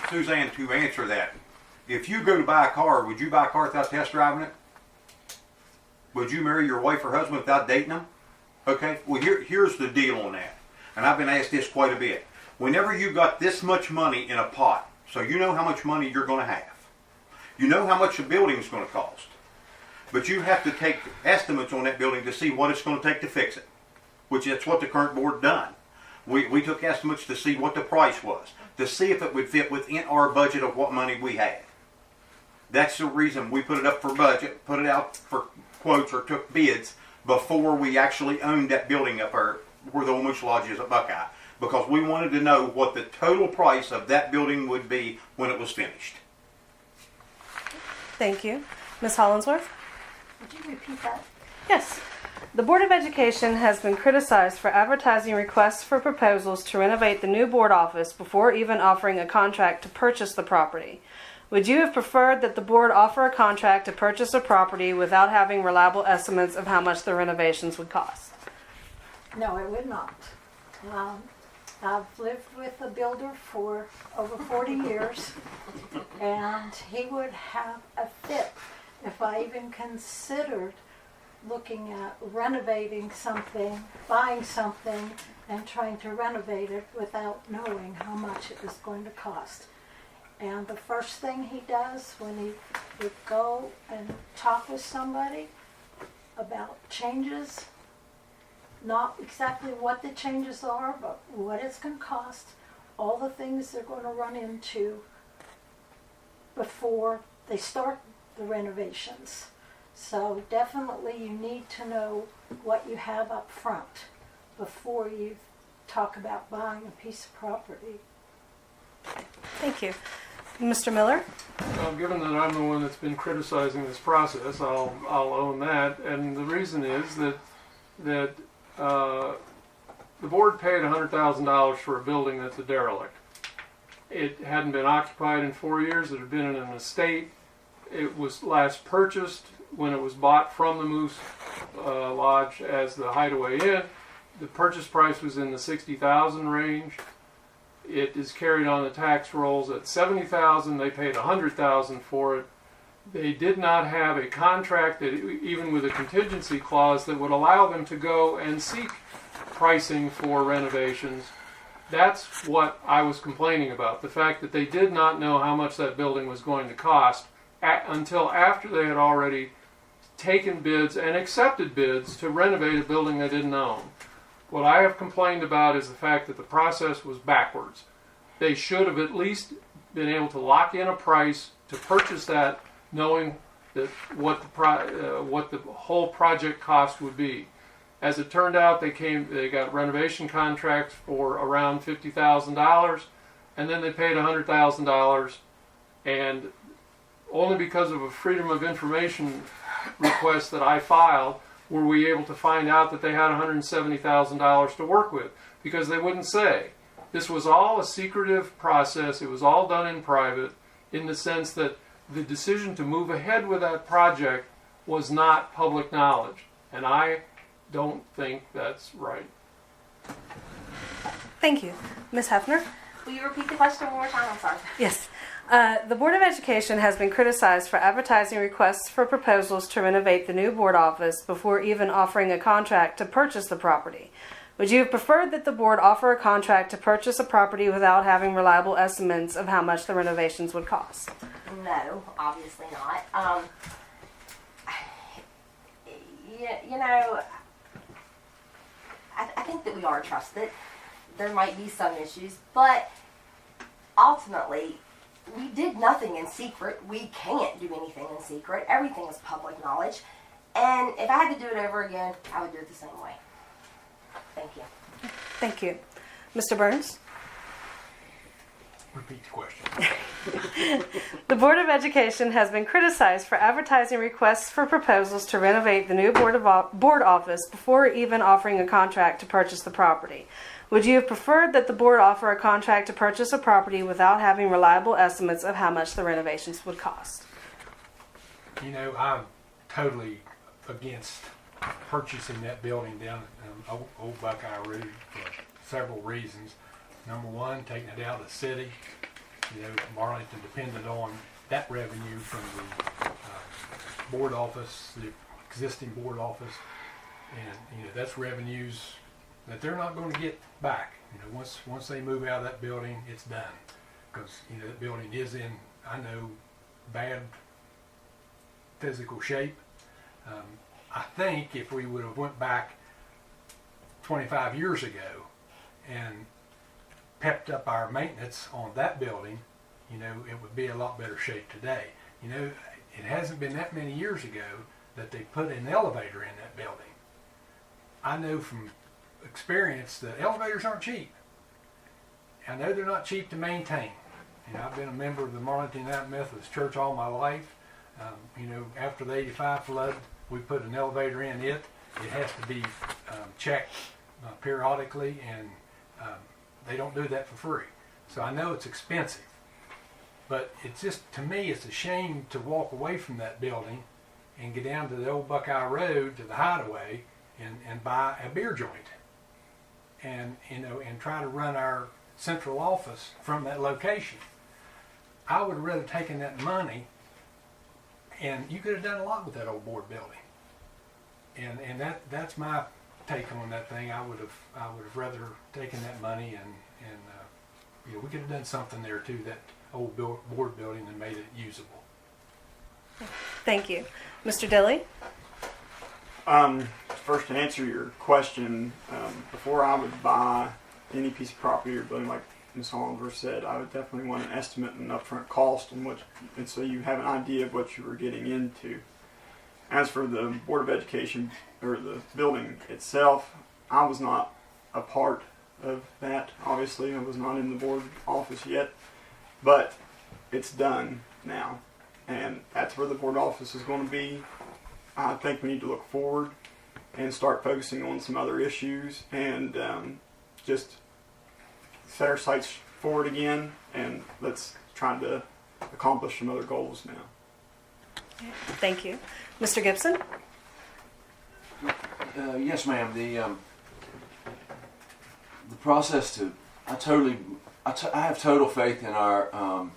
Suzanne, to answer that, if you go to buy a car, would you buy a car without test driving it? Would you marry your wife or husband without dating them? Okay, well here's the deal on that. And I've been asked this quite a bit. Whenever you got this much money in a pot, so you know how much money you're going to have. You know how much a building is going to cost. But you have to take estimates on that building to see what it's going to take to fix it. Which that's what the current board done. We took estimates to see what the price was. To see if it would fit within our budget of what money we had. That's the reason we put it up for budget, put it out for quotes or took bids before we actually owned that building up there where the Old Moose Lodge is at Buckeye. Because we wanted to know what the total price of that building would be when it was finished. Thank you. Ms. Hollinsworth? Would you repeat that? Yes. The Board of Education has been criticized for advertising requests for proposals to renovate the new board office before even offering a contract to purchase the property. Would you have preferred that the board offer a contract to purchase a property without having reliable estimates of how much the renovations would cost? No, it would not. I've lived with a builder for over 40 years, and he would have a fit if I even considered looking at renovating something, buying something, and trying to renovate it without knowing how much it was going to cost. And the first thing he does when he would go and talk with somebody about changes, not exactly what the changes are, but what it's going to cost, all the things they're going to run into before they start the renovations. So definitely you need to know what you have up front before you talk about buying a piece of property. Thank you. Mr. Miller? Well, given that I'm the one that's been criticizing this process, I'll own that. And the reason is that the board paid $100,000 for a building that's a derelict. It hadn't been occupied in 4 years. It had been in an estate. It was last purchased when it was bought from the Moose Lodge as the Hideaway Inn. The purchase price was in the $60,000 range. It is carried on the tax rolls at $70,000. They paid $100,000 for it. They did not have a contract that, even with a contingency clause, that would allow them to go and seek pricing for renovations. That's what I was complaining about, the fact that they did not know how much that building was going to cost until after they had already taken bids and accepted bids to renovate a building they didn't own. What I have complained about is the fact that the process was backwards. They should have at least been able to lock in a price to purchase that, knowing that what the whole project cost would be. As it turned out, they got renovation contracts for around $50,000, and then they paid $100,000, and only because of a Freedom of Information request that I filed were we able to find out that they had $170,000 to work with, because they wouldn't say. This was all a secretive process. It was all done in private, in the sense that the decision to move ahead with that project was not public knowledge, and I don't think that's right. Thank you. Ms. Hefner? Will you repeat the question one more time? I'm sorry. Yes. The Board of Education has been criticized for advertising requests for proposals to renovate the new board office before even offering a contract to purchase the property. Would you have preferred that the board offer a contract to purchase a property without having reliable estimates of how much the renovations would cost? No, obviously not. You know, I think that we are trusted. There might be some issues, but ultimately, we did nothing in secret. We can't do anything in secret. Everything is public knowledge. And if I had to do it over again, I would do it the same way. Thank you. Thank you. Mr. Burns? Repeat the question. The Board of Education has been criticized for advertising requests for proposals to renovate the new board office before even offering a contract to purchase the property. Would you have preferred that the board offer a contract to purchase a property without having reliable estimates of how much the renovations would cost? You know, I'm totally against purchasing that building down at Old Buckeye Road for several reasons. Number one, taking it out of the city. You know, Marlington depended on that revenue from the board office, the existing board office, and you know that's revenues that they're not going to get back. You know, once they move out of that building, it's done, because you know that building is in, I know, bad physical shape. I think if we would have went back 25 years ago and pepped up our maintenance on that building, you know, it would be a lot better shape today. You know, it hasn't been that many years ago that they put an elevator in that building. I know from experience that elevators aren't cheap. I know they're not cheap to maintain. You know, I've been a member of the Marlington United Methodist Church all my life. You know, after the 85 flood, we put an elevator in it. It has to be checked periodically, and they don't do that for free. So I know it's expensive. But it's just, to me, it's a shame to walk away from that building and get down to the old Buckeye Road to the Hideaway and buy a beer joint. And, you know, and try to run our central office from that location. I would have rather taken that money, and you could have done a lot with that old board building. And that's my take on that thing. I would have rather taken that money and you know, we could have done something there too, that old board building, and made it usable. Thank you. Mr. Dilly? First, to answer your question, before I would buy any piece of property or building, like Ms. Hollinger said, I would definitely want an estimate and upfront cost, and so you have an idea of what you were getting into. As for the Board of Education, or the building itself, I was not a part of that. Obviously, I was not in the board office yet, but it's done now, and that's where the board office is going to be. I think we need to look forward and start focusing on some other issues, and just set our sights forward again, and let's try to accomplish some other goals now. Thank you. Mr. Gibson? Yes, ma'am. The process to I have total faith in our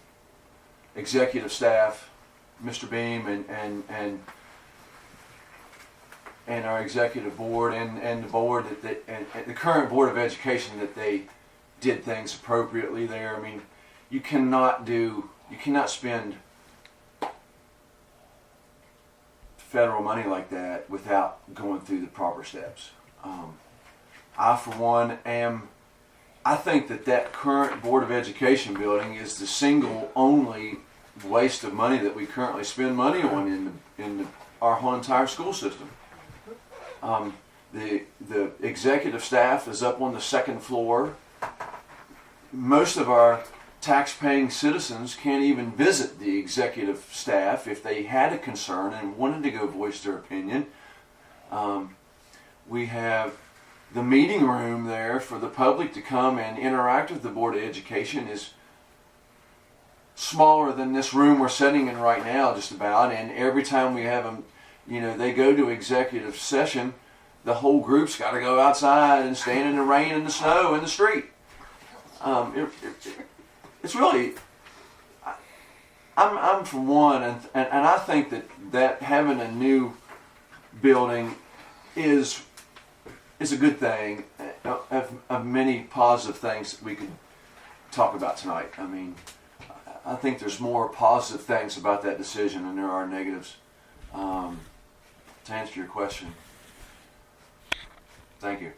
executive staff, Mr. Beam, and our executive board and the board and the current Board of Education, that they did things appropriately there. I mean, you cannot spend federal money like that without going through the proper steps. I, for one, I think that current Board of Education building is the single only waste of money that we currently spend money on in our whole entire school system. The executive staff is up on the second floor. Most of our tax-paying citizens can't even visit the executive staff if they had a concern and wanted to go voice their opinion. We have the meeting room there for the public to come and interact with the Board of Education is smaller than this room we're sitting in right now, just about. And every time we have them, you know, they go to executive session, the whole group's got to go outside and stand in the rain and the snow in the street. It's really, I'm for one, and I think that having a new building is a good thing, of many positive things that we could talk about tonight. I mean, I think there's more positive things about that decision than there are negatives. To answer your question, thank you.